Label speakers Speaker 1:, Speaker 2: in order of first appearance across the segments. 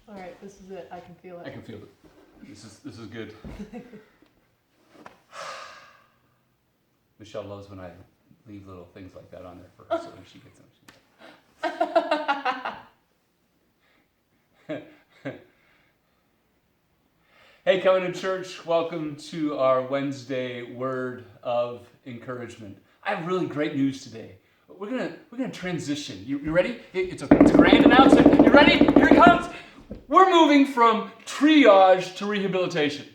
Speaker 1: All right, this is it. I can feel it.
Speaker 2: I can feel it. This is good. Michelle loves when I leave little things like that on there for her, so when she gets them, Hey, Covenant Church, welcome to our Wednesday Word of Encouragement. I have really great news today. We're gonna transition. You ready? It's a grand announcement. You ready? Here it comes. We're moving from triage to rehabilitation.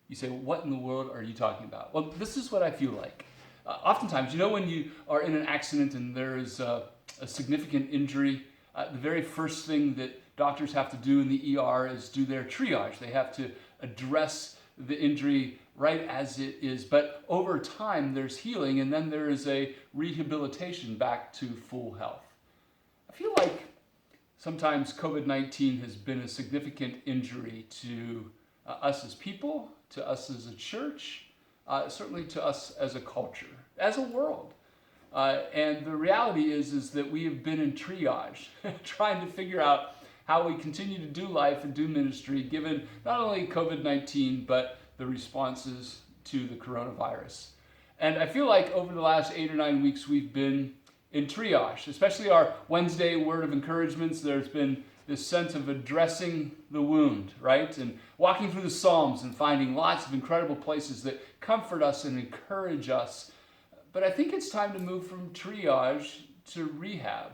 Speaker 2: You say, what in the world are you talking about? Well, this is what I feel like. Oftentimes, when you are in an accident and there is a significant injury, the very first thing that doctors have to do in the ER is do their triage. They have to address the injury right as it is. But over time, there's healing, and then there is a rehabilitation back to full health. I feel like sometimes COVID-19 has been a significant injury to us as people, to us as a church, certainly to us as a culture, as a world. And the reality is that we have been in triage, trying to figure out how we continue to do life and do ministry, given not only COVID-19, but the responses to the coronavirus. And I feel like over the last 8 or 9 weeks, we've been in triage, especially our Wednesday Word of Encouragements. There's been this sense of addressing the wound, right? And walking through the Psalms and finding lots of incredible places that comfort us and encourage us. But I think it's time to move from triage to rehab,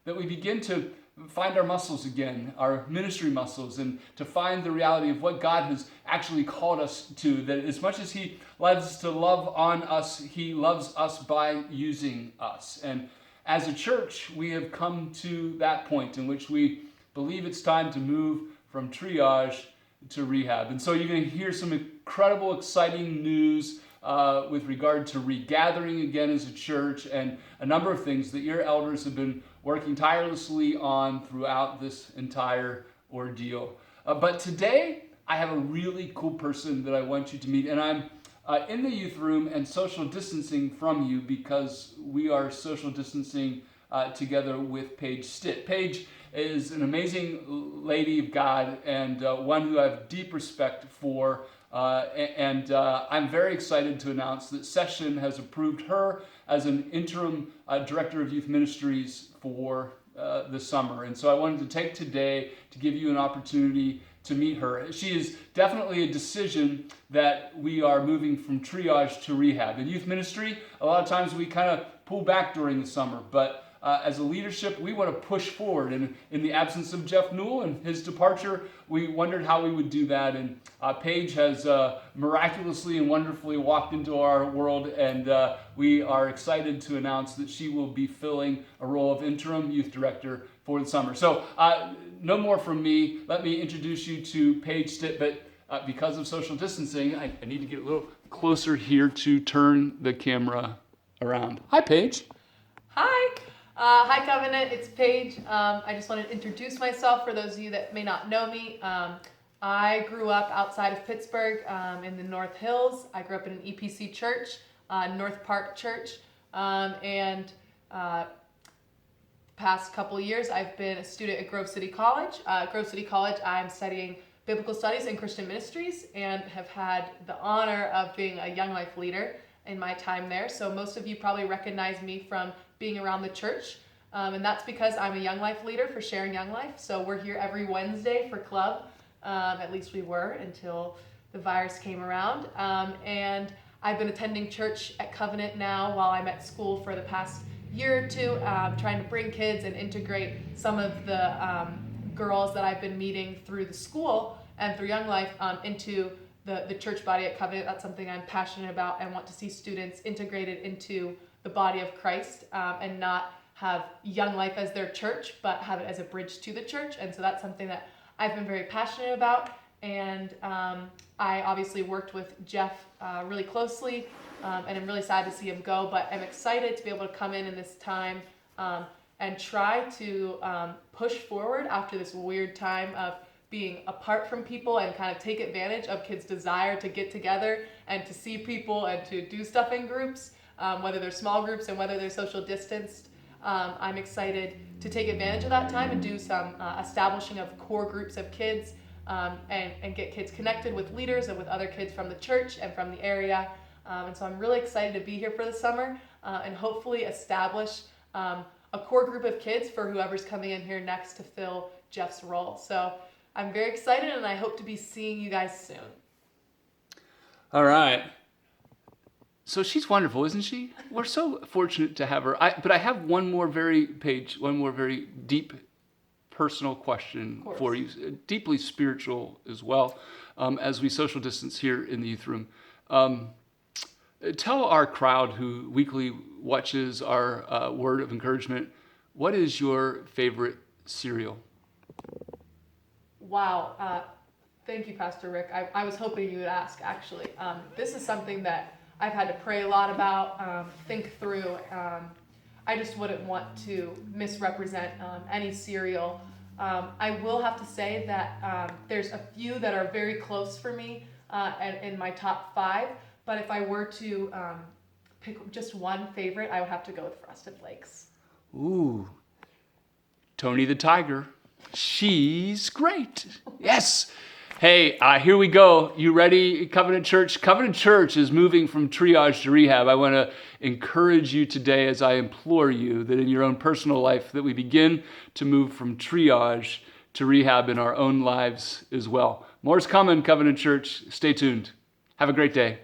Speaker 2: that we begin to find our muscles again, our ministry muscles, and to find the reality of what God has actually called us to, that as much as He loves to love on us, He loves us by using us. And as a church, we have come to that point in which we believe it's time to move from triage to rehab. And so you're going to hear some incredible, exciting news with regard to regathering again as a church, and a number of things that your elders have been working tirelessly on throughout this entire ordeal. But today, I have a really cool person that I want you to meet, and I'm in the youth room and social distancing from you because we are social distancing together with Paige Stitt. Paige is an amazing lady of God and one who I have deep respect for. I'm very excited to announce that Session has approved her as an interim director of youth ministries for the summer. And so I wanted to take today to give you an opportunity to meet her. She is definitely a decision that we are moving from triage to rehab. In youth ministry, a lot of times we kind of pull back during the summer, but as a leadership, we want to push forward. And in the absence of Jeff Newell and his departure, we wondered how we would do that. And Paige has miraculously and wonderfully walked into our world, and we are excited to announce that she will be filling a role of interim youth director for the summer. So no more from me. Let me introduce you to Paige Stitt, but because of social distancing, I need to get a little closer here to turn the camera around. Hi, Paige.
Speaker 1: Hi. Hi, Covenant. It's Paige. I just wanted to introduce myself for those of you that may not know me. I grew up outside of Pittsburgh in the North Hills. I grew up in an EPC church, North Park Church, and past couple years I've been a student at Grove City College. Grove City College, I'm studying biblical studies and Christian ministries, and have had the honor of being a Young Life leader in my time there. So most of you probably recognize me from being around the church, and that's because I'm a Young Life leader for Sharing Young Life. So we're here every Wednesday for club, at least we were until the virus came around, and I've been attending church at Covenant now while I'm at school for the past year or two, trying to bring kids and integrate some of the girls that I've been meeting through the school and through Young Life into the church body at Covenant. That's something I'm passionate about and want to see students integrated into the body of Christ, and not have Young Life as their church, but have it as a bridge to the church. And so that's something that I've been very passionate about. And I obviously worked with Jeff really closely, and I'm really sad to see him go, but I'm excited to be able to come in this time and try to push forward after this weird time of being apart from people, and kind of take advantage of kids' desire to get together and to see people and to do stuff in groups, whether they're small groups and whether they're social distanced. I'm excited to take advantage of that time and do some establishing of core groups of kids and get kids connected with leaders and with other kids from the church and from the area. And so I'm really excited to be here for the summer and hopefully establish a core group of kids for whoever's coming in here next to fill Jeff's role. So I'm very excited, and I hope to be seeing you guys soon.
Speaker 2: All right. So she's wonderful, isn't she? We're so fortunate to have her. But I have one more very deep personal question for you, deeply spiritual as well, as we social distance here in the youth room. Tell our crowd who weekly watches our word of encouragement, what is your favorite cereal?
Speaker 1: Wow. Thank you, Pastor Rick. I was hoping you would ask, actually. This is something that I've had to pray a lot about, think through. I just wouldn't want to misrepresent any cereal. I will have to say that there's a few that are very close for me in my top 5. But if I were to pick just one favorite, I would have to go with Frosted Flakes.
Speaker 2: Ooh, Tony the Tiger. She's great. Yes. Hey, here we go. You ready, Covenant Church? Covenant Church is moving from triage to rehab. I want to encourage you today as I implore you that in your own personal life that we begin to move from triage to rehab in our own lives as well. More's coming, Covenant Church. Stay tuned. Have a great day.